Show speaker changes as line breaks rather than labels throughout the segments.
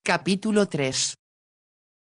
Capítulo 3.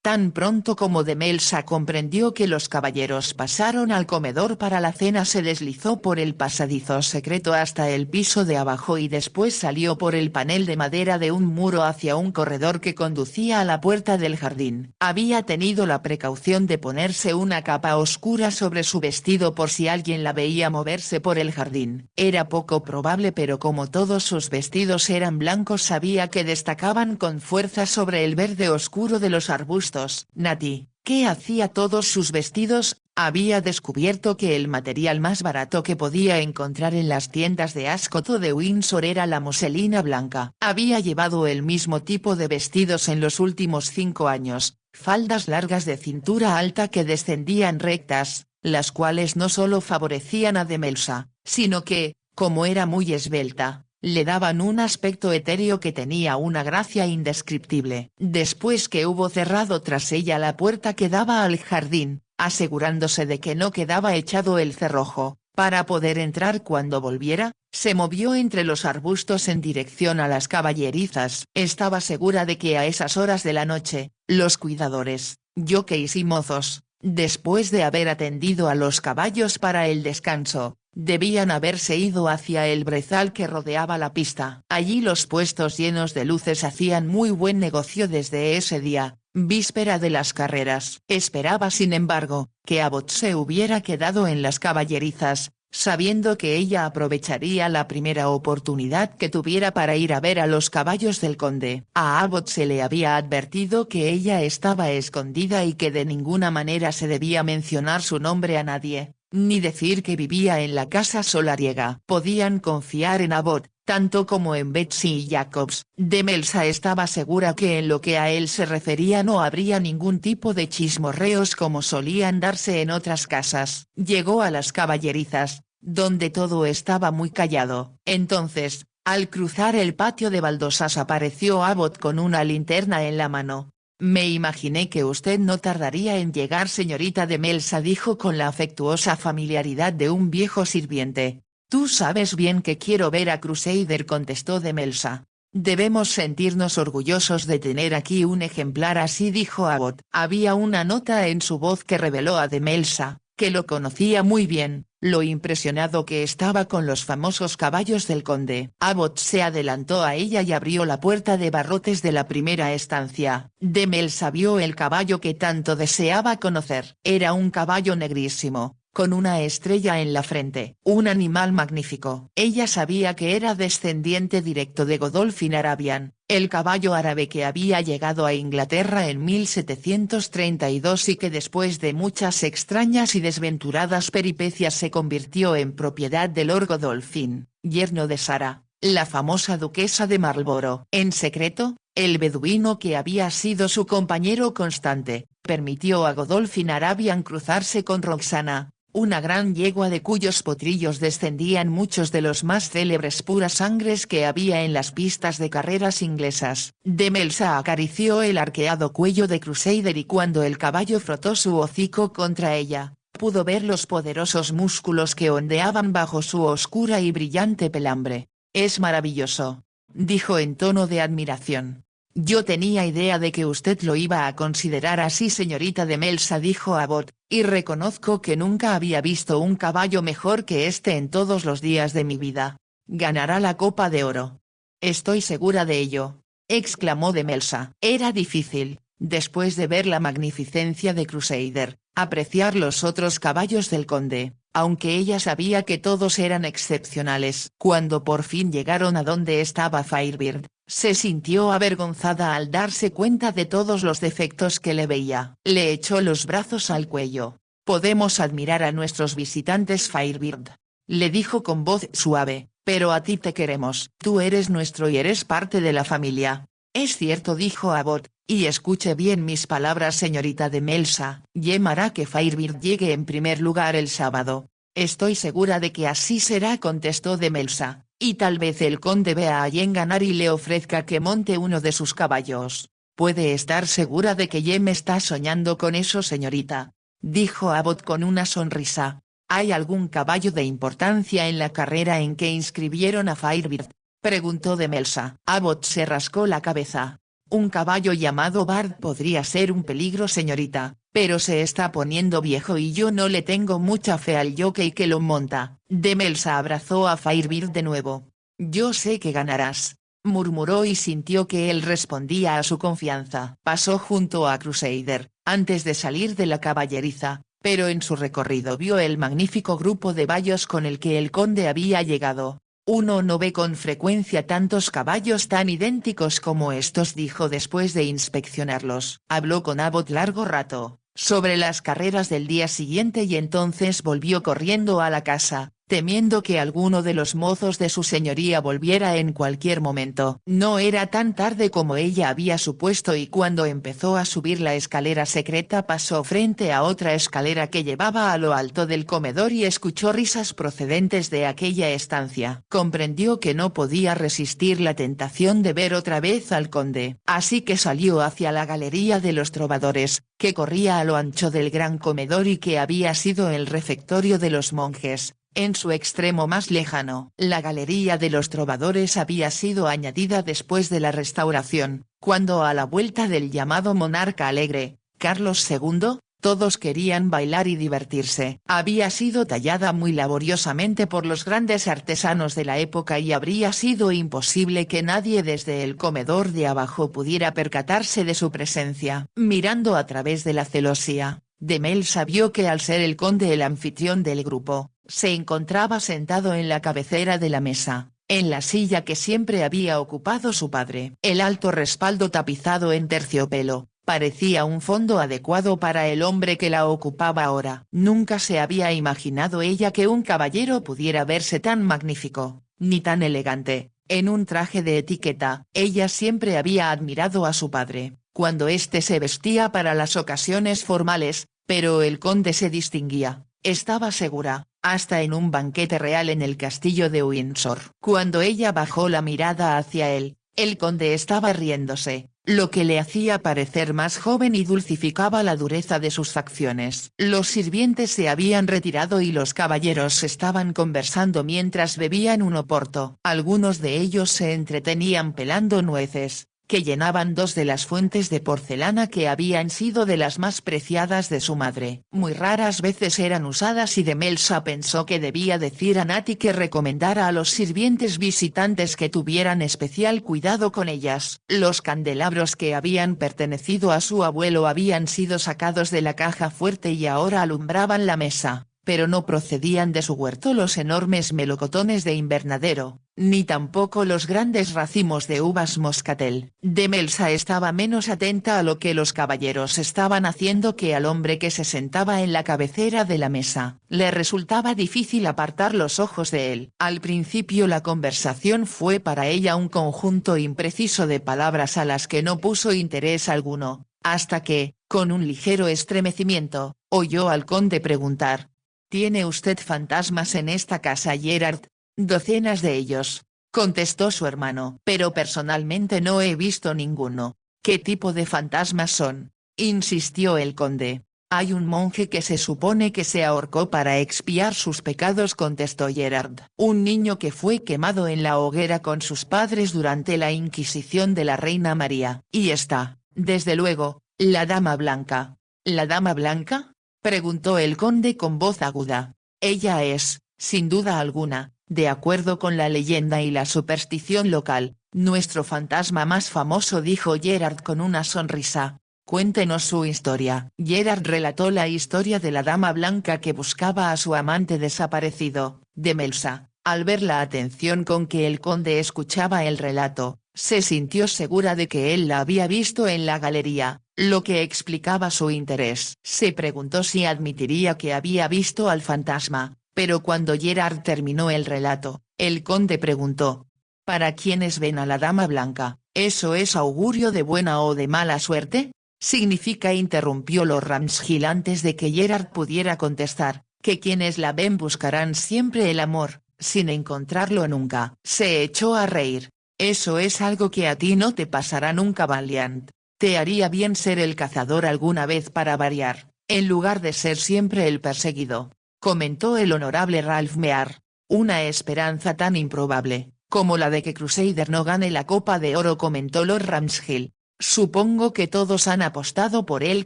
Tan pronto como Demelsa comprendió que los caballeros pasaron al comedor para la cena, se deslizó por el pasadizo secreto hasta el piso de abajo y después salió por el panel de madera de un muro hacia un corredor que conducía a la puerta del jardín. Había tenido la precaución de ponerse una capa oscura sobre su vestido por si alguien la veía moverse por el jardín. Era poco probable, pero como todos sus vestidos eran blancos sabía que destacaban con fuerza sobre el verde oscuro de los arbustos. Natty, ¿qué hacía todos sus vestidos? Había descubierto que el material más barato que podía encontrar en las tiendas de Ascot o de Windsor era la muselina blanca. Había llevado el mismo tipo de vestidos en los últimos 5 años, faldas largas de cintura alta que descendían rectas, las cuales no solo favorecían a Demelsa, sino que, como era muy esbelta, le daban un aspecto etéreo que tenía una gracia indescriptible. Después que hubo cerrado tras ella la puerta que daba al jardín, asegurándose de que no quedaba echado el cerrojo, para poder entrar cuando volviera, se movió entre los arbustos en dirección a las caballerizas. Estaba segura de que a esas horas de la noche, los cuidadores, jockeys y mozos, después de haber atendido a los caballos para el descanso, debían haberse ido hacia el brezal que rodeaba la pista. Allí los puestos llenos de luces hacían muy buen negocio desde ese día, víspera de las carreras. Esperaba sin embargo, que Abbott se hubiera quedado en las caballerizas, sabiendo que ella aprovecharía la primera oportunidad que tuviera para ir a ver a los caballos del conde. A Abbott se le había advertido que ella estaba escondida y que de ninguna manera se debía mencionar su nombre a nadie, ni decir que vivía en la casa solariega. Podían confiar en Abbott, tanto como en Betsy y Jacobs. Demelsa estaba segura que en lo que a él se refería no habría ningún tipo de chismorreos como solían darse en otras casas. Llegó a las caballerizas, donde todo estaba muy callado. Entonces, al cruzar el patio de baldosas apareció Abbott con una linterna en la mano. «Me imaginé que usted no tardaría en llegar, señorita Demelsa», dijo con la afectuosa familiaridad de un viejo sirviente. «Tú sabes bien que quiero ver a Crusader», contestó Demelsa. «Debemos sentirnos orgullosos de tener aquí un ejemplar así», dijo Abbott. Había una nota en su voz que reveló a Demelsa, que lo conocía muy bien, lo impresionado que estaba con los famosos caballos del conde. Abbott se adelantó a ella y abrió la puerta de barrotes de la primera estancia. Demelsa vio el caballo que tanto deseaba conocer. Era un caballo negrísimo, con una estrella en la frente, un animal magnífico. Ella sabía que era descendiente directo de Godolphin Arabian, el caballo árabe que había llegado a Inglaterra en 1732 y que después de muchas extrañas y desventuradas peripecias se convirtió en propiedad de Lord Godolphin, yerno de Sarah, la famosa duquesa de Marlborough. En secreto, el beduino que había sido su compañero constante, permitió a Godolphin Arabian cruzarse con Roxana, una gran yegua de cuyos potrillos descendían muchos de los más célebres puras sangres que había en las pistas de carreras inglesas. Demelsa acarició el arqueado cuello de Crusader y cuando el caballo frotó su hocico contra ella, pudo ver los poderosos músculos que ondeaban bajo su oscura y brillante pelambre. «Es maravilloso», dijo en tono de admiración. «Yo tenía idea de que usted lo iba a considerar así, señorita Demelsa», dijo Abbott, «y reconozco que nunca había visto un caballo mejor que este en todos los días de mi vida. Ganará la Copa de Oro». «Estoy segura de ello», exclamó Demelsa. Era difícil, después de ver la magnificencia de Crusader, apreciar los otros caballos del conde, aunque ella sabía que todos eran excepcionales. Cuando por fin llegaron a donde estaba Firebird, se sintió avergonzada al darse cuenta de todos los defectos que le veía. Le echó los brazos al cuello. «Podemos admirar a nuestros visitantes, Firebird», le dijo con voz suave, «pero a ti te queremos. Tú eres nuestro y eres parte de la familia». «Es cierto», dijo Abbott, «y escuche bien mis palabras, señorita Demelsa. Jem hará que Firebird llegue en primer lugar el sábado». «Estoy segura de que así será», contestó Demelsa. «Y tal vez el conde vea a Jem ganar y le ofrezca que monte uno de sus caballos». «Puede estar segura de que Jem está soñando con eso, señorita», dijo Abbott con una sonrisa. «¿Hay algún caballo de importancia en la carrera en que inscribieron a Firebird?», preguntó Demelsa. Abbott se rascó la cabeza. Un caballo llamado Bard podría ser un peligro, señorita, pero se está poniendo viejo y yo no le tengo mucha fe al jockey que lo monta. Demelza abrazó a Firebird de nuevo. Yo sé que ganarás, murmuró y sintió que él respondía a su confianza. Pasó junto a Crusader, antes de salir de la caballeriza, pero en su recorrido vio el magnífico grupo de caballos con el que el conde había llegado. Uno no ve con frecuencia tantos caballos tan idénticos como estos, dijo después de inspeccionarlos. Habló con Abbott largo rato, sobre las carreras del día siguiente y entonces volvió corriendo a la casa, temiendo que alguno de los mozos de su señoría volviera en cualquier momento. No era tan tarde como ella había supuesto y cuando empezó a subir la escalera secreta pasó frente a otra escalera que llevaba a lo alto del comedor y escuchó risas procedentes de aquella estancia. Comprendió que no podía resistir la tentación de ver otra vez al conde, así que salió hacia la galería de los trovadores, que corría a lo ancho del gran comedor y que había sido el refectorio de los monjes. En su extremo más lejano. La galería de los trovadores había sido añadida después de la restauración, cuando a la vuelta del llamado monarca alegre, Carlos II, todos querían bailar y divertirse. Había sido tallada muy laboriosamente por los grandes artesanos de la época y habría sido imposible que nadie desde el comedor de abajo pudiera percatarse de su presencia. Mirando a través de la celosía, Demelza vio que al ser el conde el anfitrión del grupo, se encontraba sentado en la cabecera de la mesa, en la silla que siempre había ocupado su padre. El alto respaldo tapizado en terciopelo, parecía un fondo adecuado para el hombre que la ocupaba ahora. Nunca se había imaginado ella que un caballero pudiera verse tan magnífico, ni tan elegante, en un traje de etiqueta. Ella siempre había admirado a su padre, cuando éste se vestía para las ocasiones formales, pero el conde se distinguía, estaba segura, hasta en un banquete real en el castillo de Windsor. Cuando ella bajó la mirada hacia él, el conde estaba riéndose, lo que le hacía parecer más joven y dulcificaba la dureza de sus facciones. Los sirvientes se habían retirado y los caballeros estaban conversando mientras bebían un oporto. Algunos de ellos se entretenían pelando nueces, que llenaban dos de las fuentes de porcelana que habían sido de las más preciadas de su madre. Muy raras veces eran usadas y Demelza pensó que debía decir a Natty que recomendara a los sirvientes visitantes que tuvieran especial cuidado con ellas. Los candelabros que habían pertenecido a su abuelo habían sido sacados de la caja fuerte y ahora alumbraban la mesa, pero no procedían de su huerto los enormes melocotones de invernadero, ni tampoco los grandes racimos de uvas moscatel. Demelza estaba menos atenta a lo que los caballeros estaban haciendo que al hombre que se sentaba en la cabecera de la mesa. Le resultaba difícil apartar los ojos de él. Al principio la conversación fue para ella un conjunto impreciso de palabras a las que no puso interés alguno, hasta que, con un ligero estremecimiento, oyó al conde preguntar: ¿Tiene usted fantasmas en esta casa, Gerard? Docenas de ellos, contestó su hermano. Pero personalmente no he visto ninguno. ¿Qué tipo de fantasmas son?, insistió el conde. Hay un monje que se supone que se ahorcó para expiar sus pecados, contestó Gerard. Un niño que fue quemado en la hoguera con sus padres durante la Inquisición de la Reina María. Y está, desde luego, la Dama Blanca. ¿La Dama Blanca?, preguntó el conde con voz aguda. Ella es, sin duda alguna, de acuerdo con la leyenda y la superstición local, nuestro fantasma más famoso, dijo Gerard con una sonrisa. Cuéntenos su historia. Gerard relató la historia de la Dama Blanca que buscaba a su amante desaparecido. Demelza, al ver la atención con que el conde escuchaba el relato, se sintió segura de que él la había visto en la galería, lo que explicaba su interés. Se preguntó si admitiría que había visto al fantasma, pero cuando Gerard terminó el relato, el conde preguntó: ¿Para quienes ven a la Dama Blanca, eso es augurio de buena o de mala suerte? Significa, interrumpió Lord Ramshill antes de que Gerard pudiera contestar, que quienes la ven buscarán siempre el amor, sin encontrarlo nunca. Se echó a reír. Eso es algo que a ti no te pasará nunca, Valiant. Te haría bien ser el cazador alguna vez para variar, en lugar de ser siempre el perseguido, comentó el honorable Ralph Mear. Una esperanza tan improbable, como la de que Crusader no gane la Copa de Oro, comentó Lord Ramshill. Supongo que todos han apostado por él,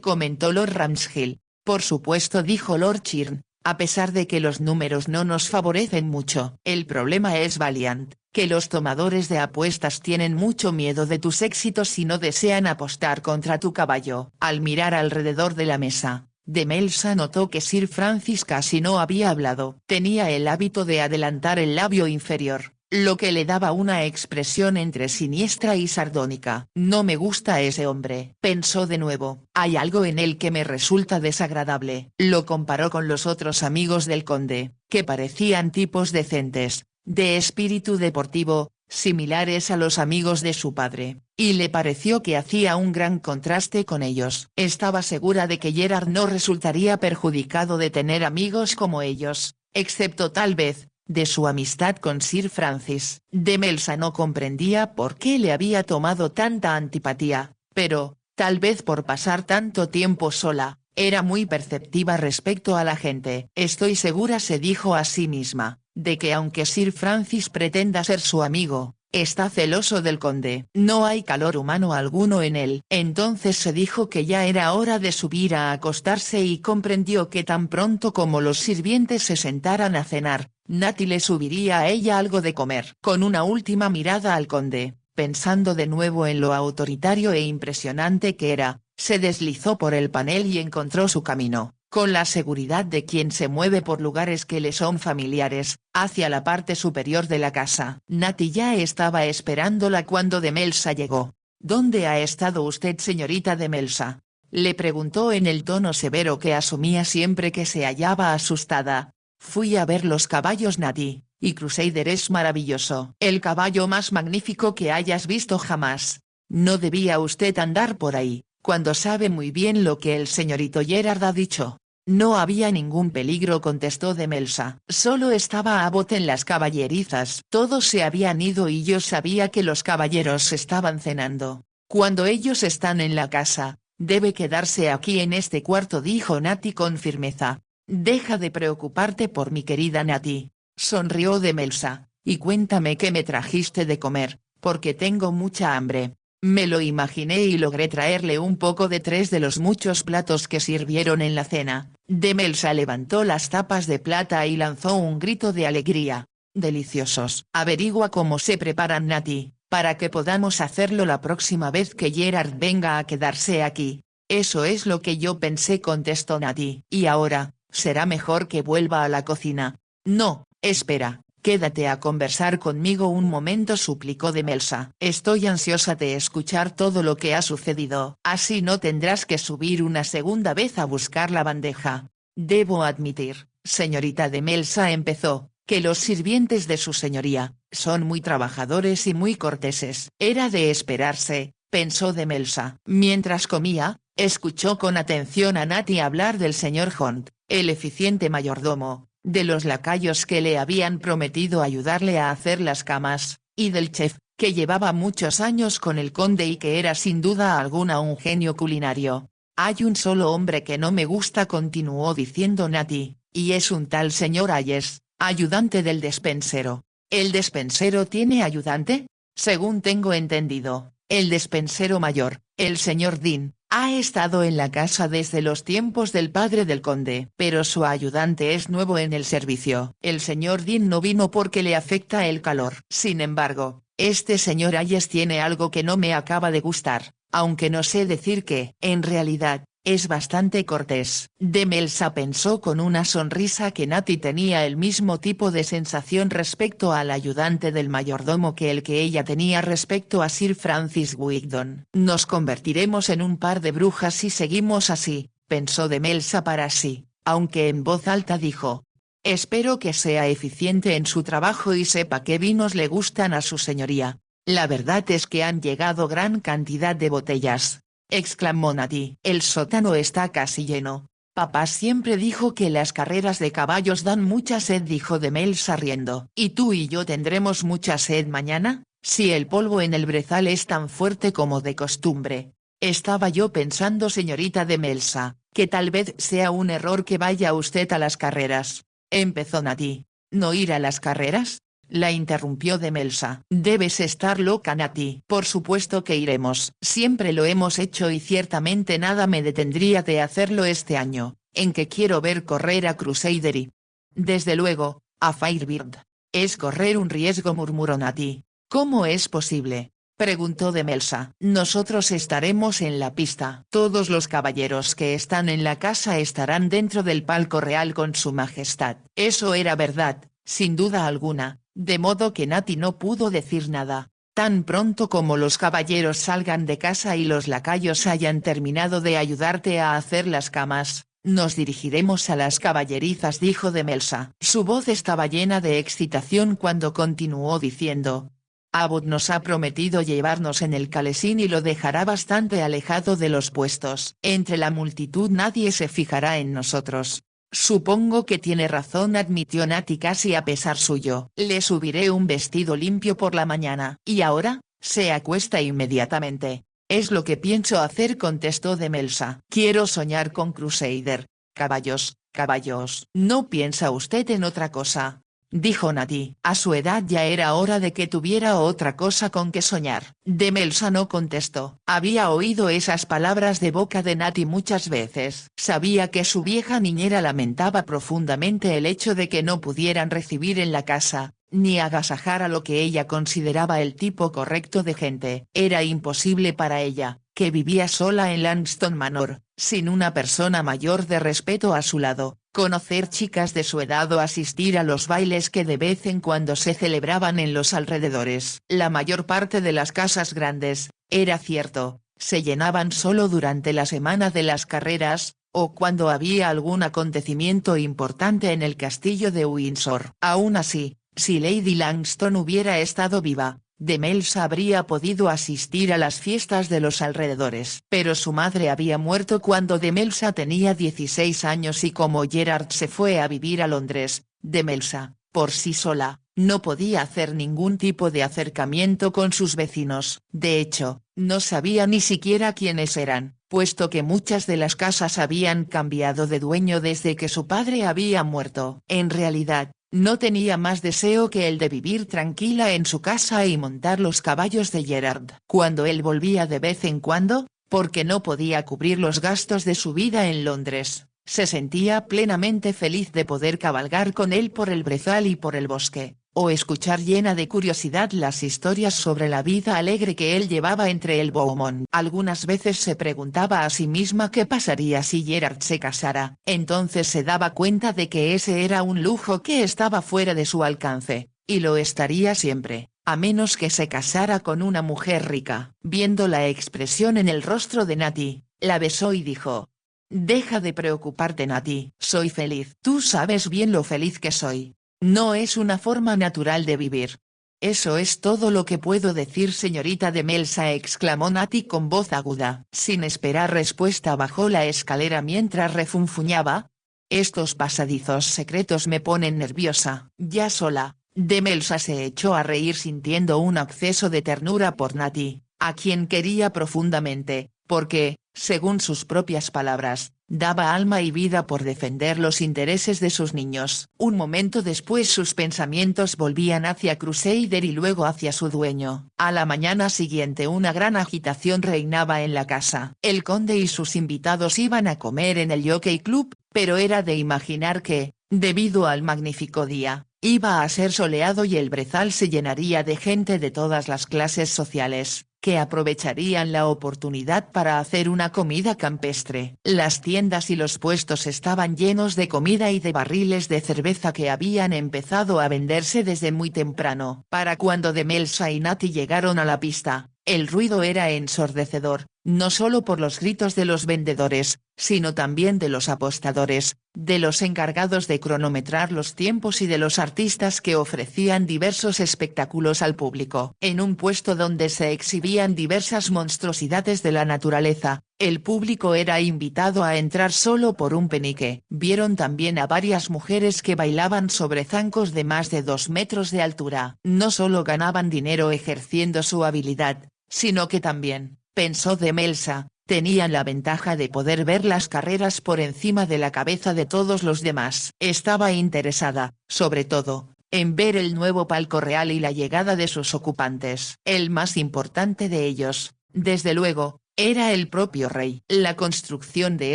comentó Lord Ramshill. Por supuesto, dijo Lord Chirn, a pesar de que los números no nos favorecen mucho. El problema es Valiant, que los tomadores de apuestas tienen mucho miedo de tus éxitos y no desean apostar contra tu caballo. Al mirar alrededor de la mesa, de Melsa notó que Sir Francis casi no había hablado. Tenía el hábito de adelantar el labio inferior, lo que le daba una expresión entre siniestra y sardónica. No me gusta ese hombre, pensó de nuevo. Hay algo en él que me resulta desagradable. Lo comparó con los otros amigos del conde, que parecían tipos decentes, de espíritu deportivo, similares a los amigos de su padre, y le pareció que hacía un gran contraste con ellos. Estaba segura de que Gerard no resultaría perjudicado de tener amigos como ellos, excepto tal vez de su amistad con Sir Francis. De Melsa no comprendía por qué le había tomado tanta antipatía, pero, tal vez por pasar tanto tiempo sola, era muy perceptiva respecto a la gente. Estoy segura, se dijo a sí misma, de que aunque Sir Francis pretenda ser su amigo, está celoso del conde. No hay calor humano alguno en él. Entonces se dijo que ya era hora de subir a acostarse y comprendió que tan pronto como los sirvientes se sentaran a cenar, Natty le subiría a ella algo de comer. Con una última mirada al conde, pensando de nuevo en lo autoritario e impresionante que era, se deslizó por el panel y encontró su camino, con la seguridad de quien se mueve por lugares que le son familiares, hacia la parte superior de la casa. Natty ya estaba esperándola cuando de Melsa llegó. ¿Dónde ha estado usted, señorita de Melsa?, le preguntó en el tono severo que asumía siempre que se hallaba asustada. Fui a ver los caballos, Natty, y Crusader es maravilloso. El caballo más magnífico que hayas visto jamás. No debía usted andar por ahí, cuando sabe muy bien lo que el señorito Gerard ha dicho. No había ningún peligro, contestó de Melsa. Solo estaba Abbott en las caballerizas. Todos se habían ido y yo sabía que los caballeros estaban cenando. Cuando ellos están en la casa, debe quedarse aquí en este cuarto, dijo Natty con firmeza. Deja de preocuparte por mi querida Natty, sonrió de Melsa, y cuéntame qué me trajiste de comer, porque tengo mucha hambre. Me lo imaginé y logré traerle un poco de 3 de los muchos platos que sirvieron en la cena. De Melsa levantó las tapas de plata y lanzó un grito de alegría. Deliciosos. Averigua cómo se preparan, Natty, para que podamos hacerlo la próxima vez que Gerard venga a quedarse aquí. Eso es lo que yo pensé, contestó Natty. Y ahora, será mejor que vuelva a la cocina. No, espera. Quédate a conversar conmigo un momento, suplicó de Melsa. Estoy ansiosa de escuchar todo lo que ha sucedido. Así no tendrás que subir una segunda vez a buscar la bandeja. Debo admitir, señorita de Melsa, empezó, que los sirvientes de su señoría son muy trabajadores y muy corteses. Era de esperarse, pensó de Melsa. Mientras comía, escuchó con atención a Natty hablar del señor Hunt, el eficiente mayordomo, de los lacayos que le habían prometido ayudarle a hacer las camas, y del chef, que llevaba muchos años con el conde y que era sin duda alguna un genio culinario. Hay un solo hombre que no me gusta, continuó diciendo Natty, y es un tal señor Ayes, ayudante del despensero. ¿El despensero tiene ayudante? Según tengo entendido, el despensero mayor, el señor Dean, ha estado en la casa desde los tiempos del padre del conde. Pero su ayudante es nuevo en el servicio. El señor Dean no vino porque le afecta el calor. Sin embargo, este señor Ayes tiene algo que no me acaba de gustar, aunque no sé decir qué. En realidad, es bastante cortés. De Melsa pensó con una sonrisa que Natty tenía el mismo tipo de sensación respecto al ayudante del mayordomo que el que ella tenía respecto a Sir Francis Wigdon. Nos convertiremos en un par de brujas si seguimos así, pensó de Melsa para sí, aunque en voz alta dijo. Espero que sea eficiente en su trabajo y sepa qué vinos le gustan a su señoría. La verdad es que han llegado gran cantidad de botellas, exclamó Natty. El sótano está casi lleno. Papá siempre dijo que las carreras de caballos dan mucha sed, dijo de Melsa riendo. ¿Y tú y yo tendremos mucha sed mañana, si el polvo en el brezal es tan fuerte como de costumbre? Estaba yo pensando, señorita de Melsa, que tal vez sea un error que vaya usted a las carreras. Empezó Natty. ¿No ir a las carreras? la interrumpió Demelsa. Debes estar loca, Nati. Por supuesto que iremos. Siempre lo hemos hecho y ciertamente nada me detendría de hacerlo este año, en que quiero ver correr a Crusader y… Desde luego, a Firebird. Es correr un riesgo, murmuró Nati. ¿Cómo es posible?, preguntó Demelsa. Nosotros estaremos en la pista. Todos los caballeros que están en la casa estarán dentro del palco real con su majestad. Eso era verdad, sin duda alguna, de modo que Nati no pudo decir nada. Tan pronto como los caballeros salgan de casa y los lacayos hayan terminado de ayudarte a hacer las camas, nos dirigiremos a las caballerizas, dijo Demelsa. Su voz estaba llena de excitación cuando continuó diciendo: Abbott nos ha prometido llevarnos en el calesín y lo dejará bastante alejado de los puestos. Entre la multitud nadie se fijará en nosotros. Supongo que tiene razón, admitió Nati casi a pesar suyo. Le subiré un vestido limpio por la mañana. Y ahora, se acuesta inmediatamente. Es lo que pienso hacer, contestó Demelsa. Quiero soñar con Crusader. Caballos, caballos. ¿No piensa usted en otra cosa?, dijo Nati. A su edad ya era hora de que tuviera otra cosa con que soñar. Demelsa no contestó. Había oído esas palabras de boca de Nati muchas veces. Sabía que su vieja niñera lamentaba profundamente el hecho de que no pudieran recibir en la casa, ni agasajar a lo que ella consideraba el tipo correcto de gente. Era imposible para ella, que vivía sola en Langston Manor, sin una persona mayor de respeto a su lado, conocer chicas de su edad o asistir a los bailes que de vez en cuando se celebraban en los alrededores. La mayor parte de las casas grandes, era cierto, se llenaban solo durante la semana de las carreras, o cuando había algún acontecimiento importante en el castillo de Windsor. Aún así, si Lady Langston hubiera estado viva, Demelsa habría podido asistir a las fiestas de los alrededores. Pero su madre había muerto cuando Demelsa tenía 16 años y como Gerard se fue a vivir a Londres, Demelsa, por sí sola, no podía hacer ningún tipo de acercamiento con sus vecinos. De hecho, no sabía ni siquiera quiénes eran, puesto que muchas de las casas habían cambiado de dueño desde que su padre había muerto. En realidad, no tenía más deseo que el de vivir tranquila en su casa y montar los caballos de Gerard. Cuando él volvía de vez en cuando, porque no podía cubrir los gastos de su vida en Londres, se sentía plenamente feliz de poder cabalgar con él por el brezal y por el bosque, o escuchar llena de curiosidad las historias sobre la vida alegre que él llevaba entre el Beaumont. Algunas veces se preguntaba a sí misma qué pasaría si Gerard se casara. Entonces se daba cuenta de que ese era un lujo que estaba fuera de su alcance, y lo estaría siempre, a menos que se casara con una mujer rica. Viendo la expresión en el rostro de Nati, la besó y dijo: «Deja de preocuparte, Nati. Soy feliz. Tú sabes bien lo feliz que soy. No es una forma natural de vivir». «Eso es todo lo que puedo decir, señorita Demelsa», exclamó Nati con voz aguda. Sin esperar respuesta bajó la escalera mientras refunfuñaba: «Estos pasadizos secretos me ponen nerviosa». Ya sola, Demelsa se echó a reír sintiendo un acceso de ternura por Nati, a quien quería profundamente, porque, según sus propias palabras, daba alma y vida por defender los intereses de sus niños. Un momento después sus pensamientos volvían hacia Crusader y luego hacia su dueño. A la mañana siguiente una gran agitación reinaba en la casa. El conde y sus invitados iban a comer en el Jockey Club, pero era de imaginar que, debido al magnífico día, iba a ser soleado y el brezal se llenaría de gente de todas las clases sociales, que aprovecharían la oportunidad para hacer una comida campestre. Las tiendas y los puestos estaban llenos de comida y de barriles de cerveza que habían empezado a venderse desde muy temprano. Para cuando Demelsa y Nati llegaron a la pista, el ruido era ensordecedor, no solo por los gritos de los vendedores, sino también de los apostadores, de los encargados de cronometrar los tiempos y de los artistas que ofrecían diversos espectáculos al público. En un puesto donde se exhibían diversas monstruosidades de la naturaleza, el público era invitado a entrar solo por un penique. Vieron también a varias mujeres que bailaban sobre zancos de más de 2 metros de altura. No solo ganaban dinero ejerciendo su habilidad, sino que también, pensó Demelsa, tenían la ventaja de poder ver las carreras por encima de la cabeza de todos los demás. Estaba interesada, sobre todo, en ver el nuevo palco real y la llegada de sus ocupantes. El más importante de ellos, desde luego, era el propio rey. La construcción de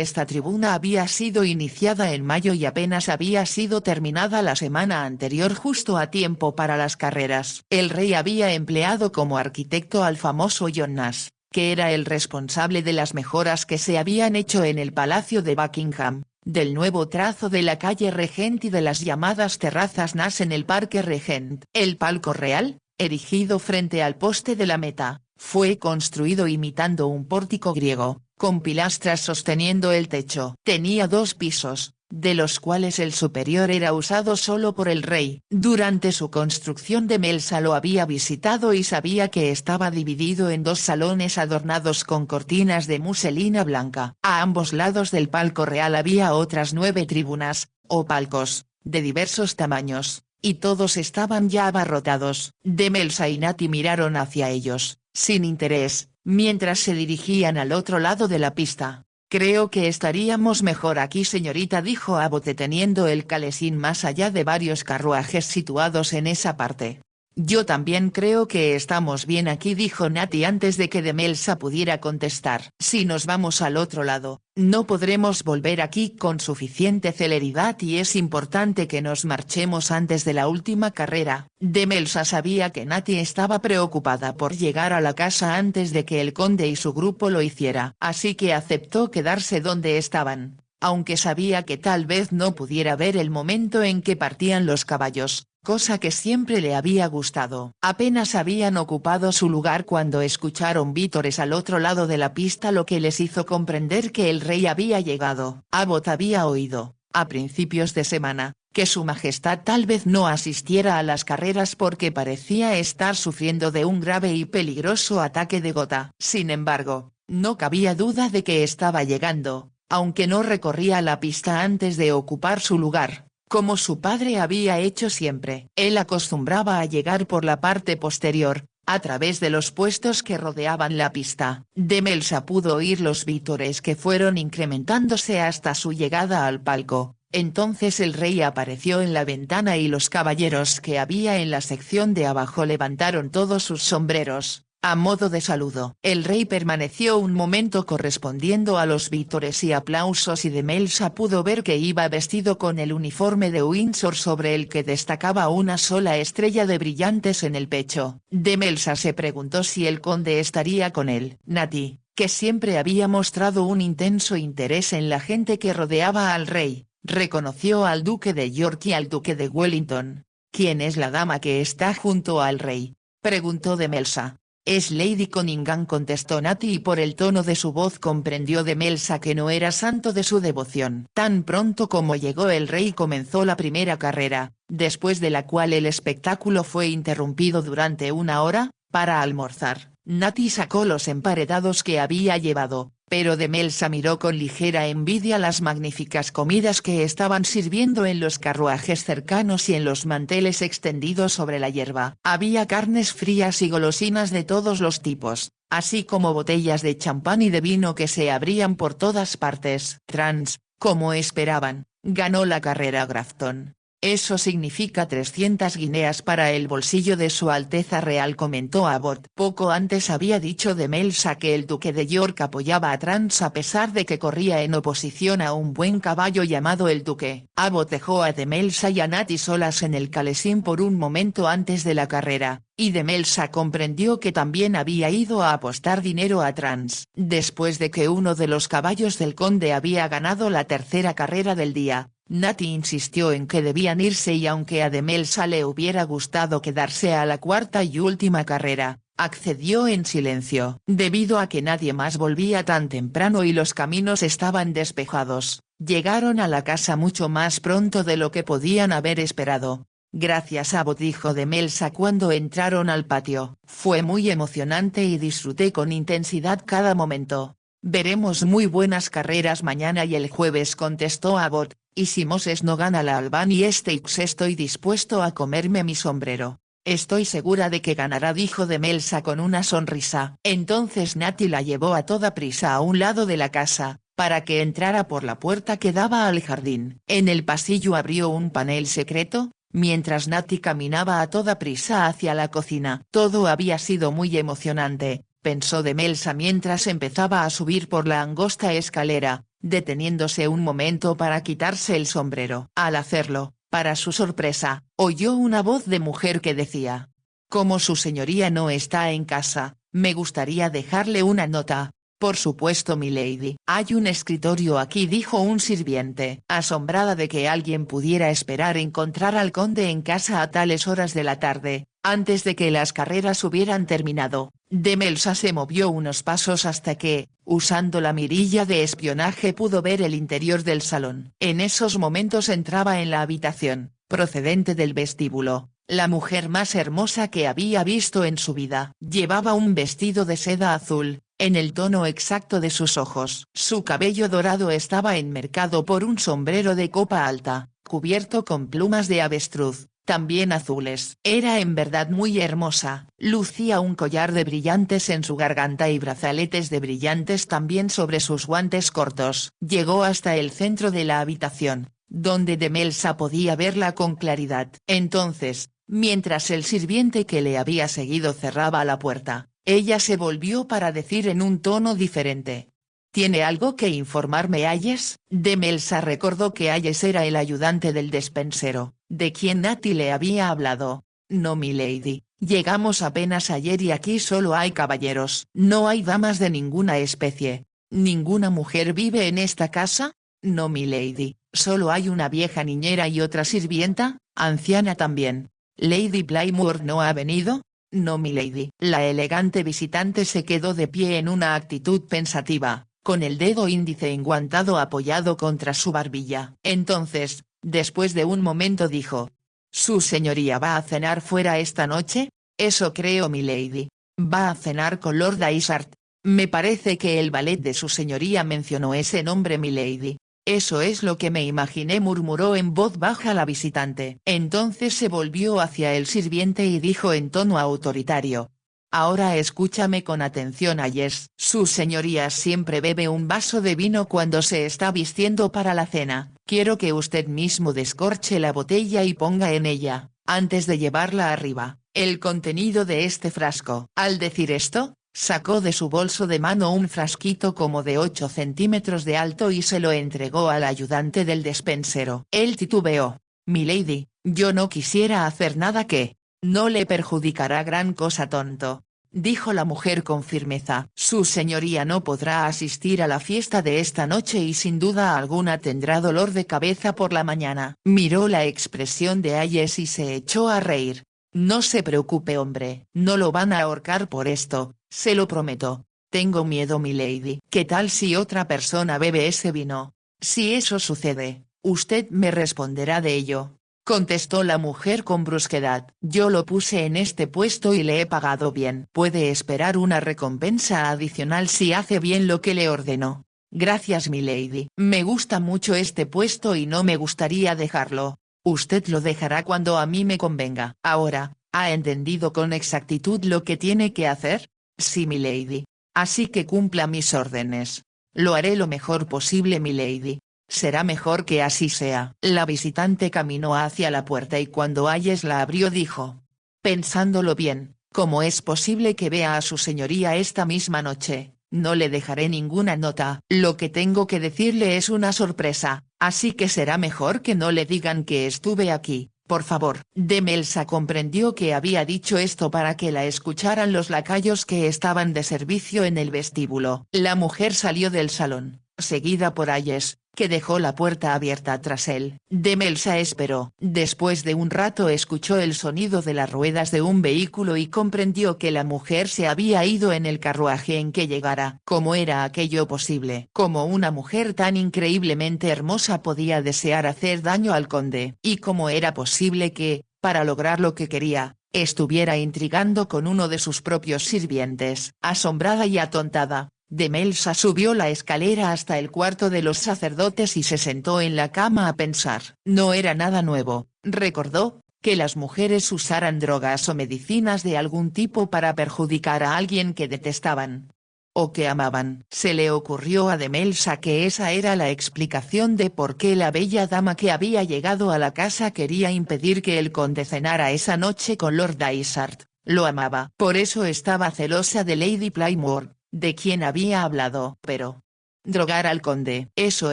esta tribuna había sido iniciada en mayo y apenas había sido terminada la semana anterior, justo a tiempo para las carreras. El rey había empleado como arquitecto al famoso John Nash, que era el responsable de las mejoras que se habían hecho en el Palacio de Buckingham, del nuevo trazo de la calle Regent y de las llamadas terrazas Nash en el Parque Regent. El palco real, erigido frente al poste de la meta, fue construido imitando un pórtico griego, con pilastras sosteniendo el techo. Tenía 2 pisos, de los cuales el superior era usado solo por el rey. Durante su construcción de Melsa lo había visitado y sabía que estaba dividido en 2 salones adornados con cortinas de muselina blanca. A ambos lados del palco real había otras 9 tribunas, o palcos, de diversos tamaños, y todos estaban ya abarrotados. De Melsa y Natty miraron hacia ellos, sin interés, mientras se dirigían al otro lado de la pista. «Creo que estaríamos mejor aquí, señorita», dijo Abbott deteniendo el calesín más allá de varios carruajes situados en esa parte. «Yo también creo que estamos bien aquí», dijo Natty antes de que de Melsa pudiera contestar. «Si nos vamos al otro lado, no podremos volver aquí con suficiente celeridad y es importante que nos marchemos antes de la última carrera». De Melsa sabía que Natty estaba preocupada por llegar a la casa antes de que el conde y su grupo lo hiciera. Así que aceptó quedarse donde estaban, aunque sabía que tal vez no pudiera ver el momento en que partían los caballos, cosa que siempre le había gustado. Apenas habían ocupado su lugar cuando escucharon vítores al otro lado de la pista, lo que les hizo comprender que el rey había llegado. Abbott había oído, a principios de semana, que su majestad tal vez no asistiera a las carreras porque parecía estar sufriendo de un grave y peligroso ataque de gota. Sin embargo, no cabía duda de que estaba llegando, aunque no recorría la pista antes de ocupar su lugar, como su padre había hecho siempre. Él acostumbraba a llegar por la parte posterior, a través de los puestos que rodeaban la pista. De Melsa pudo oír los vítores que fueron incrementándose hasta su llegada al palco. Entonces el rey apareció en la ventana y los caballeros que había en la sección de abajo levantaron todos sus sombreros, a modo de saludo. El rey permaneció un momento correspondiendo a los vítores y aplausos y de Melsa pudo ver que iba vestido con el uniforme de Windsor sobre el que destacaba una sola estrella de brillantes en el pecho. De Melsa se preguntó si el conde estaría con él. Natty, que siempre había mostrado un intenso interés en la gente que rodeaba al rey, reconoció al duque de York y al duque de Wellington. «¿Quién es la dama que está junto al rey?», preguntó de Melsa. «Es Lady Conyngham», contestó Natty y por el tono de su voz comprendió de Melsa que no era santo de su devoción. Tan pronto como llegó el rey comenzó la primera carrera, después de la cual el espectáculo fue interrumpido durante 1 hora, para almorzar. Natty sacó los emparedados que había llevado, pero de Melsa miró con ligera envidia las magníficas comidas que estaban sirviendo en los carruajes cercanos y en los manteles extendidos sobre la hierba. Había carnes frías y golosinas de todos los tipos, así como botellas de champán y de vino que se abrían por todas partes. Trans, como esperaban, ganó la carrera Grafton. «Eso significa 300 guineas para el bolsillo de su Alteza Real», comentó Abbott. Poco antes había dicho de Melsa que el duque de York apoyaba a Trans a pesar de que corría en oposición a un buen caballo llamado el Duque. Abbott dejó a de Melsa y a Natty solas en el calesín por un momento antes de la carrera, y de Melsa comprendió que también había ido a apostar dinero a Trans. Después de que uno de los caballos del conde había ganado la tercera carrera del día, Natty insistió en que debían irse y aunque a de Melsa le hubiera gustado quedarse a la cuarta y última carrera, accedió en silencio. Debido a que nadie más volvía tan temprano y los caminos estaban despejados, llegaron a la casa mucho más pronto de lo que podían haber esperado. «Gracias, Abbott», dijo de Melsa cuando entraron al patio. «Fue muy emocionante y disfruté con intensidad cada momento». «Veremos muy buenas carreras mañana y el jueves», contestó Abbott, «y si Moses no gana la Albany Stakes estoy dispuesto a comerme mi sombrero». «Estoy segura de que ganará», dijo de Melsa con una sonrisa. Entonces Natty la llevó a toda prisa a un lado de la casa, para que entrara por la puerta que daba al jardín. En el pasillo abrió un panel secreto, mientras Nati caminaba a toda prisa hacia la cocina. Todo había sido muy emocionante, pensó Demelsa mientras empezaba a subir por la angosta escalera, deteniéndose un momento para quitarse el sombrero. Al hacerlo, para su sorpresa, oyó una voz de mujer que decía: «Como su señoría no está en casa, me gustaría dejarle una nota». «Por supuesto milady. Hay un escritorio aquí», dijo un sirviente. Asombrada de que alguien pudiera esperar encontrar al conde en casa a tales horas de la tarde, antes de que las carreras hubieran terminado, Demelsa se movió unos pasos hasta que, usando la mirilla de espionaje, pudo ver el interior del salón. En esos momentos entraba en la habitación, procedente del vestíbulo, la mujer más hermosa que había visto en su vida. Llevaba un vestido de seda azul, en el tono exacto de sus ojos. Su cabello dorado estaba enmarcado por un sombrero de copa alta, cubierto con plumas de avestruz, también azules. Era en verdad muy hermosa, lucía un collar de brillantes en su garganta y brazaletes de brillantes también sobre sus guantes cortos. Llegó hasta el centro de la habitación, donde Demelsa podía verla con claridad. Entonces, mientras el sirviente que le había seguido cerraba la puerta, ella se volvió para decir en un tono diferente: «¿Tiene algo que informarme Hayes?». Demelsa recordó que Hayes era el ayudante del despensero, de quien Nati le había hablado. «No milady, llegamos apenas ayer y aquí solo hay caballeros. No hay damas de ninguna especie. ¿Ninguna mujer vive en esta casa?». «No milady, solo hay una vieja niñera y otra sirvienta, anciana también». «¿Lady Playmore no ha venido?». «No milady». La elegante visitante se quedó de pie en una actitud pensativa, con el dedo índice enguantado apoyado contra su barbilla. Entonces, después de un momento dijo: «¿Su señoría va a cenar fuera esta noche?». «Eso creo milady. Va a cenar con Lord Isart. Me parece que el valet de su señoría mencionó ese nombre milady». «Eso es lo que me imaginé», murmuró en voz baja la visitante. Entonces se volvió hacia el sirviente y dijo en tono autoritario: «Ahora escúchame con atención Hayes. Su señoría siempre bebe un vaso de vino cuando se está vistiendo para la cena. Quiero que usted mismo descorche la botella y ponga en ella, antes de llevarla arriba, el contenido de este frasco». Al decir esto, sacó de su bolso de mano un frasquito como de 8 centímetros de alto y se lo entregó al ayudante del despensero. Él titubeó: «Milady, yo no quisiera hacer nada que no le perjudicará gran cosa tonto», dijo la mujer con firmeza. «Su señoría no podrá asistir a la fiesta de esta noche y sin duda alguna tendrá dolor de cabeza por la mañana». Miró la expresión de Hayes y se echó a reír. «No se preocupe hombre, no lo van a ahorcar por esto, se lo prometo. Tengo miedo milady». «¿Qué tal si otra persona bebe ese vino?». «Si eso sucede, usted me responderá de ello», contestó la mujer con brusquedad. «Yo lo puse en este puesto y le he pagado bien. Puede esperar una recompensa adicional si hace bien lo que le ordenó». «Gracias milady. Me gusta mucho este puesto y no me gustaría dejarlo». «Usted lo dejará cuando a mí me convenga». «Ahora, ¿ha entendido con exactitud lo que tiene que hacer?». «Sí milady. Así que cumpla mis órdenes». «Lo haré lo mejor posible milady». «Será mejor que así sea». La visitante caminó hacia la puerta y cuando Hayes la abrió dijo: «Pensándolo bien, ¿cómo es posible que vea a su señoría esta misma noche? No le dejaré ninguna nota. Lo que tengo que decirle es una sorpresa, así que será mejor que no le digan que estuve aquí, por favor». Demelsa comprendió que había dicho esto para que la escucharan los lacayos que estaban de servicio en el vestíbulo. La mujer salió del salón, seguida por Hayes, que dejó la puerta abierta tras él. Demelsa esperó. Después de un rato escuchó el sonido de las ruedas de un vehículo y comprendió que la mujer se había ido en el carruaje en que llegara. ¿Cómo era aquello posible? ¿Cómo una mujer tan increíblemente hermosa podía desear hacer daño al conde? ¿Y cómo era posible que, para lograr lo que quería, estuviera intrigando con uno de sus propios sirvientes? Asombrada y atontada, Demelsa subió la escalera hasta el cuarto de los sacerdotes y se sentó en la cama a pensar. No era nada nuevo, recordó, que las mujeres usaran drogas o medicinas de algún tipo para perjudicar a alguien que detestaban. o que amaban. Se le ocurrió a Demelsa que esa era la explicación de por qué la bella dama que había llegado a la casa quería impedir que el conde cenara esa noche con Lord Dysart. Lo amaba. Por eso estaba celosa de Lady Playmore, de quien había hablado. Pero drogar al conde. Eso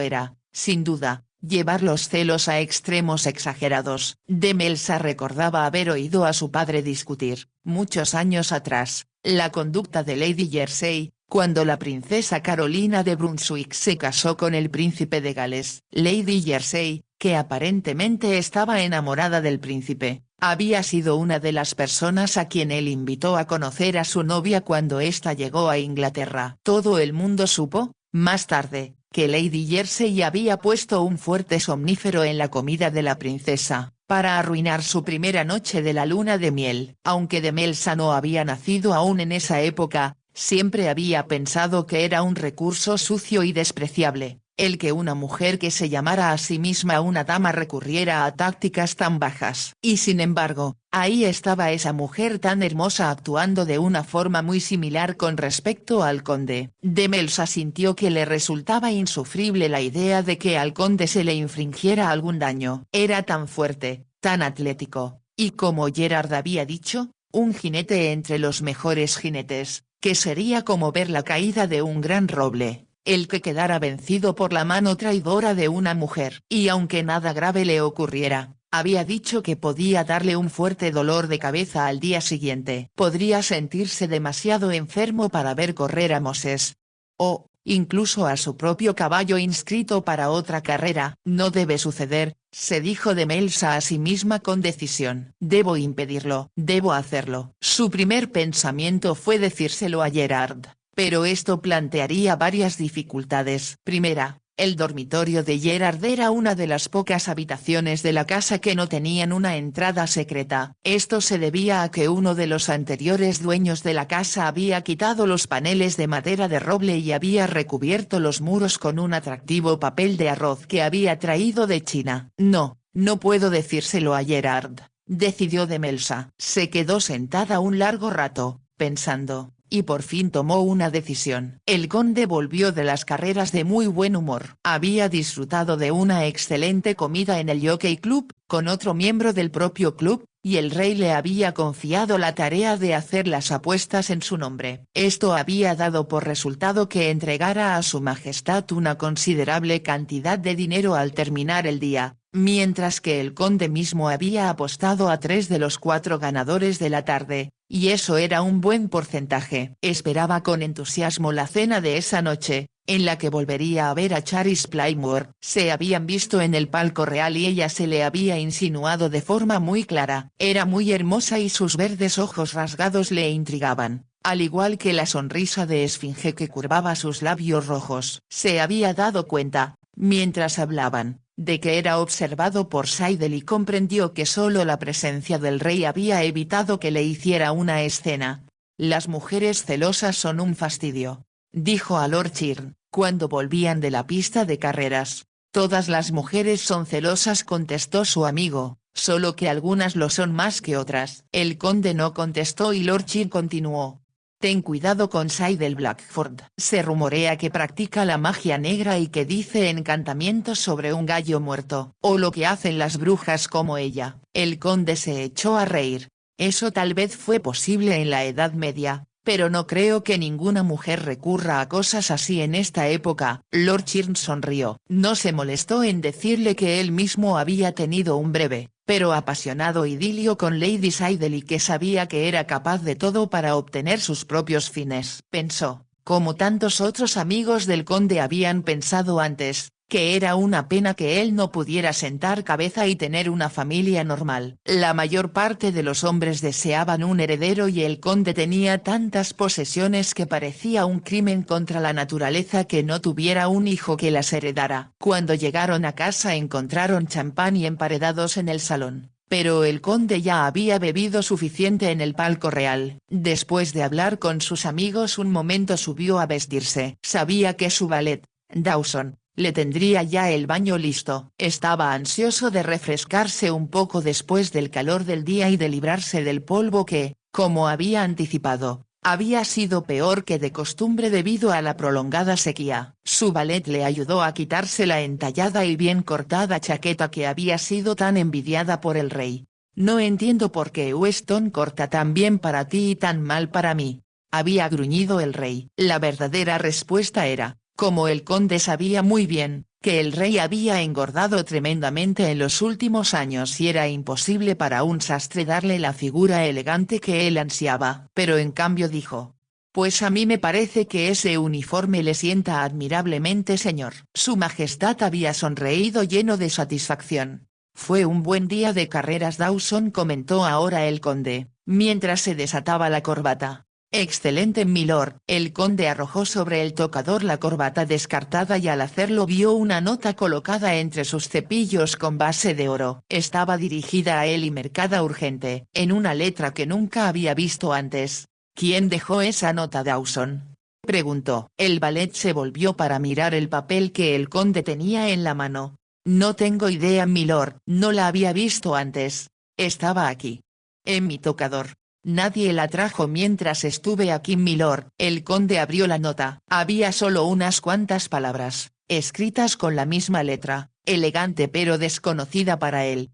era, sin duda, llevar los celos a extremos exagerados. Demelsa recordaba haber oído a su padre discutir, muchos años atrás, la conducta de Lady Jersey, cuando la princesa Carolina de Brunswick se casó con el príncipe de Gales. Lady Jersey, que aparentemente estaba enamorada del príncipe, había sido una de las personas a quien él invitó a conocer a su novia cuando ésta llegó a Inglaterra. Todo el mundo supo, más tarde, que Lady Jersey había puesto un fuerte somnífero en la comida de la princesa, para arruinar su primera noche de la luna de miel. Aunque Demelsa no había nacido aún en esa época, siempre había pensado que era un recurso sucio y despreciable, el que una mujer que se llamara a sí misma una dama recurriera a tácticas tan bajas. Y sin embargo, ahí estaba esa mujer tan hermosa actuando de una forma muy similar con respecto al conde. Demelsa sintió que le resultaba insufrible la idea de que al conde se le infringiera algún daño. Era tan fuerte, tan atlético, y como Gerard había dicho, un jinete entre los mejores jinetes, que sería como ver la caída de un gran roble, el que quedara vencido por la mano traidora de una mujer. Y aunque nada grave le ocurriera, había dicho que podía darle un fuerte dolor de cabeza al día siguiente. Podría sentirse demasiado enfermo para ver correr a Moses. O, incluso a su propio caballo inscrito para otra carrera. No debe suceder, se dijo Demelsa a sí misma con decisión. Debo impedirlo. Debo hacerlo. Su primer pensamiento fue decírselo a Gerard, pero esto plantearía varias dificultades. Primera, el dormitorio de Gerard era una de las pocas habitaciones de la casa que no tenían una entrada secreta. Esto se debía a que uno de los anteriores dueños de la casa había quitado los paneles de madera de roble y había recubierto los muros con un atractivo papel de arroz que había traído de China. No puedo decírselo a Gerard, decidió Demelsa. Se quedó sentada un largo rato, pensando, y por fin tomó una decisión. El conde volvió de las carreras de muy buen humor. Había disfrutado de una excelente comida en el Jockey Club, con otro miembro del propio club, y el rey le había confiado la tarea de hacer las apuestas en su nombre. Esto había dado por resultado que entregara a su majestad una considerable cantidad de dinero al terminar el día, mientras que el conde mismo había apostado a 3 de los 4 ganadores de la tarde, y eso era un buen porcentaje. Esperaba con entusiasmo la cena de esa noche, en la que volvería a ver a Charis Playmore. Se habían visto en el palco real y ella se le había insinuado de forma muy clara. Era muy hermosa y sus verdes ojos rasgados le intrigaban, al igual que la sonrisa de esfinge que curvaba sus labios rojos. Se había dado cuenta, mientras hablaban, de que era observado por Seidel y comprendió que solo la presencia del rey había evitado que le hiciera una escena. Las mujeres celosas son un fastidio, dijo a Lord Chirn, cuando volvían de la pista de carreras. Todas las mujeres son celosas, contestó su amigo, solo que algunas lo son más que otras. El conde no contestó y Lord Chirn continuó. Ten cuidado con Seidel Blackford. Se rumorea que practica la magia negra y que dice encantamientos sobre un gallo muerto. O lo que hacen las brujas como ella. El conde se echó a reír. Eso tal vez fue posible en la Edad Media, pero no creo que ninguna mujer recurra a cosas así en esta época. Lord Chirn sonrió. No se molestó en decirle que él mismo había tenido un breve, pero apasionado idilio con Lady Seidel y que sabía que era capaz de todo para obtener sus propios fines. Pensó, como tantos otros amigos del conde habían pensado antes, que era una pena que él no pudiera sentar cabeza y tener una familia normal. La mayor parte de los hombres deseaban un heredero y el conde tenía tantas posesiones que parecía un crimen contra la naturaleza que no tuviera un hijo que las heredara. Cuando llegaron a casa encontraron champán y emparedados en el salón, pero el conde ya había bebido suficiente en el palco real. Después de hablar con sus amigos un momento subió a vestirse. Sabía que su valet, Dawson, le tendría ya el baño listo. Estaba ansioso de refrescarse un poco después del calor del día y de librarse del polvo que, como había anticipado, Había sido peor que de costumbre debido a la prolongada sequía. Su valet le ayudó a quitarse la entallada y bien cortada chaqueta que había sido tan envidiada por el rey. «No entiendo por qué Weston corta tan bien para ti y tan mal para mí», había gruñido el rey. La verdadera respuesta era, como el conde sabía muy bien, que el rey había engordado tremendamente en los últimos años y era imposible para un sastre darle la figura elegante que él ansiaba. Pero en cambio dijo: «Pues a mí me parece que ese uniforme le sienta admirablemente, señor». Su Majestad había sonreído lleno de satisfacción. «Fue un buen día de carreras, Dawson», comentó ahora el conde, mientras se desataba la corbata. «Excelente, milord». El conde arrojó sobre el tocador la corbata descartada y al hacerlo vio una nota colocada entre sus cepillos con base de oro. Estaba dirigida a él y marcada urgente, en una letra que nunca había visto antes. «¿Quién dejó esa nota, Dawson?», preguntó. El valet se volvió para mirar el papel que el conde tenía en la mano. «No tengo idea, milord, no la había visto antes. Estaba aquí, en mi tocador. Nadie la trajo mientras estuve aquí, milord». El conde abrió la nota. Había solo unas cuantas palabras, escritas con la misma letra, elegante pero desconocida para él.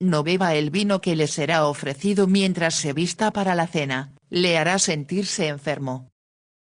«No beba el vino que le será ofrecido mientras se vista para la cena, le hará sentirse enfermo».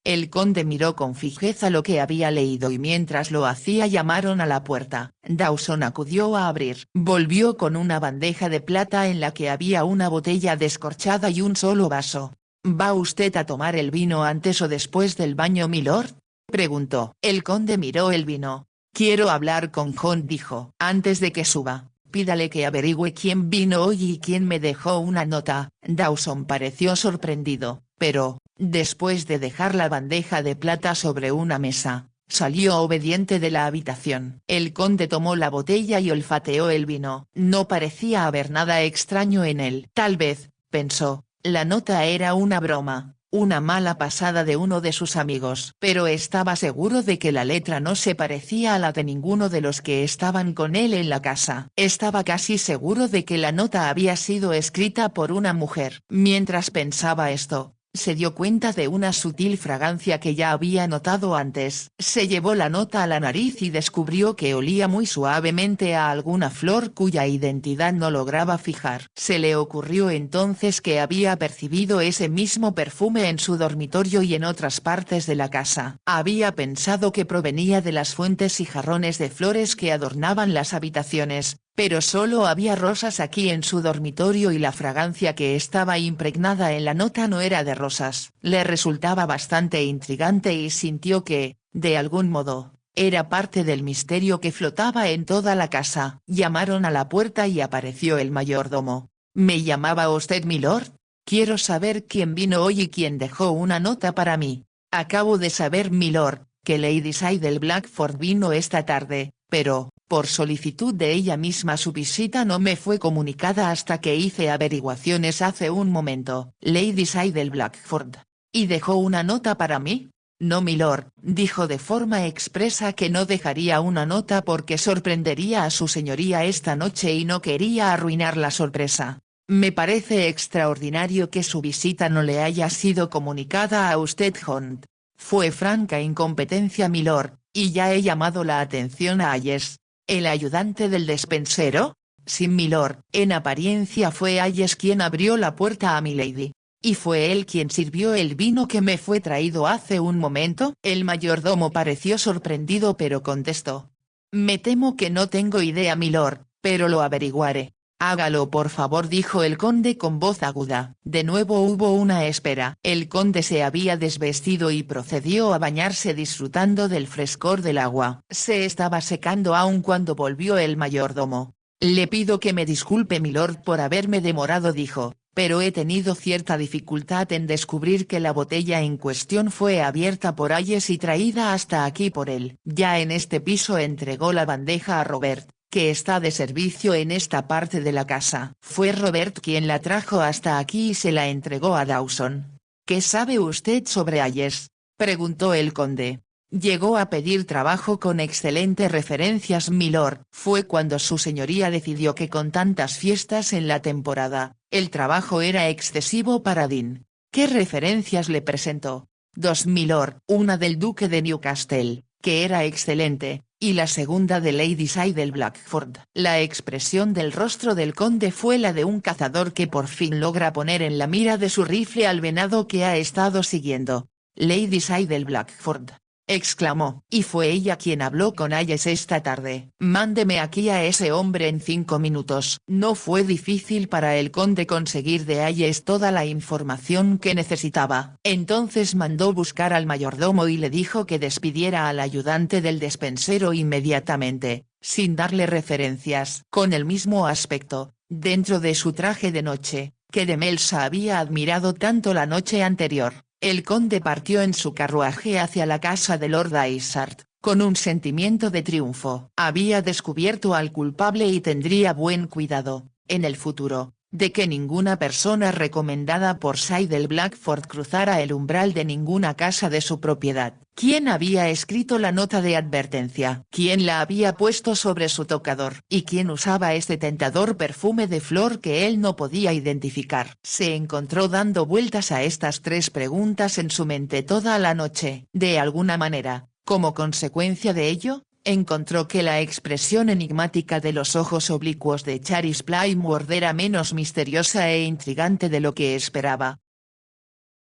El conde miró con fijeza lo que había leído y mientras lo hacía llamaron a la puerta. Dawson acudió a abrir. Volvió con una bandeja de plata en la que había una botella descorchada y un solo vaso. «¿Va usted a tomar el vino antes o después del baño, milord?», preguntó. El conde miró el vino. «Quiero hablar con John», dijo. «Antes de que suba, pídale que averigüe quién vino hoy y quién me dejó una nota». Dawson pareció sorprendido, pero, después de dejar la bandeja de plata sobre una mesa, salió obediente de la habitación. El conde tomó la botella y olfateó el vino. No parecía haber nada extraño en él. Tal vez, pensó, la nota era una broma, una mala pasada de uno de sus amigos. Pero estaba seguro de que la letra no se parecía a la de ninguno de los que estaban con él en la casa. Estaba casi seguro de que la nota había sido escrita por una mujer. Mientras pensaba esto, se dio cuenta de una sutil fragancia que ya había notado antes. Se llevó la nota a la nariz y descubrió que olía muy suavemente a alguna flor cuya identidad no lograba fijar. Se le ocurrió entonces que había percibido ese mismo perfume en su dormitorio y en otras partes de la casa. Había pensado que provenía de las fuentes y jarrones de flores que adornaban las habitaciones, pero solo había rosas aquí en su dormitorio y la fragancia que estaba impregnada en la nota no era de rosas. Le resultaba bastante intrigante y sintió que, de algún modo, era parte del misterio que flotaba en toda la casa. Llamaron a la puerta y apareció el mayordomo. «¿Me llamaba usted, milord? Quiero saber quién vino hoy y quién dejó una nota para mí». «Acabo de saber, milord, que Lady Sydel Blackford vino esta tarde, pero, por solicitud de ella misma su visita no me fue comunicada hasta que hice averiguaciones hace un momento». «Lady Sydel Blackford. ¿Y dejó una nota para mí?». «No, milord», dijo de forma expresa que no dejaría una nota porque sorprendería a su señoría esta noche y no quería arruinar la sorpresa. «Me parece extraordinario que su visita no le haya sido comunicada a usted, Hunt. Fue franca incompetencia, milord, y ya he llamado la atención a Ayes, el ayudante del despensero». «Sí, milord, en apariencia fue Ayes quien abrió la puerta a milady. ¿Y fue él quien sirvió el vino que me fue traído hace un momento?». El mayordomo pareció sorprendido pero contestó: «Me temo que no tengo idea, milord, pero lo averiguaré». «Hágalo por favor», dijo el conde con voz aguda. De nuevo hubo una espera. El conde se había desvestido y procedió a bañarse disfrutando del frescor del agua. Se estaba secando aún cuando volvió el mayordomo. «Le pido que me disculpe, milord, por haberme demorado», dijo, «pero he tenido cierta dificultad en descubrir que la botella en cuestión fue abierta por Ayes y traída hasta aquí por él». Ya en este piso entregó la bandeja a Robert, que está de servicio en esta parte de la casa. Fue Robert quien la trajo hasta aquí y se la entregó a Dawson. «¿Qué sabe usted sobre Ayes?», preguntó el conde. «Llegó a pedir trabajo con excelentes referencias, milord. Fue cuando su señoría decidió que con tantas fiestas en la temporada, el trabajo era excesivo para Dean. ¿Qué referencias le presentó? 2000 una del duque de Newcastle, que era excelente, y la segunda de Lady Sydel Blackford. La expresión del rostro del conde fue la de un cazador que por fin logra poner en la mira de su rifle al venado que ha estado siguiendo. Lady Sydel Blackford, exclamó, y fue ella quien habló con Hayes esta tarde. Mándeme aquí a ese hombre en 5 minutos. No fue difícil para el conde conseguir de Hayes toda la información que necesitaba. Entonces mandó buscar al mayordomo y le dijo que despidiera al ayudante del despensero inmediatamente, sin darle referencias. Con el mismo aspecto, dentro de su traje de noche, que de Melsa había admirado tanto la noche anterior, el conde partió en su carruaje hacia la casa de Lord Dysart, con un sentimiento de triunfo. Había descubierto al culpable y tendría buen cuidado, en el futuro, de que ninguna persona recomendada por Sydel Blackford cruzara el umbral de ninguna casa de su propiedad. ¿Quién había escrito la nota de advertencia? ¿Quién la había puesto sobre su tocador? ¿Y quién usaba ese tentador perfume de flor que él no podía identificar? Se encontró dando vueltas a estas 3 preguntas en su mente toda la noche. De alguna manera, como consecuencia de ello, encontró que la expresión enigmática de los ojos oblicuos de Charis Plymouth era menos misteriosa e intrigante de lo que esperaba.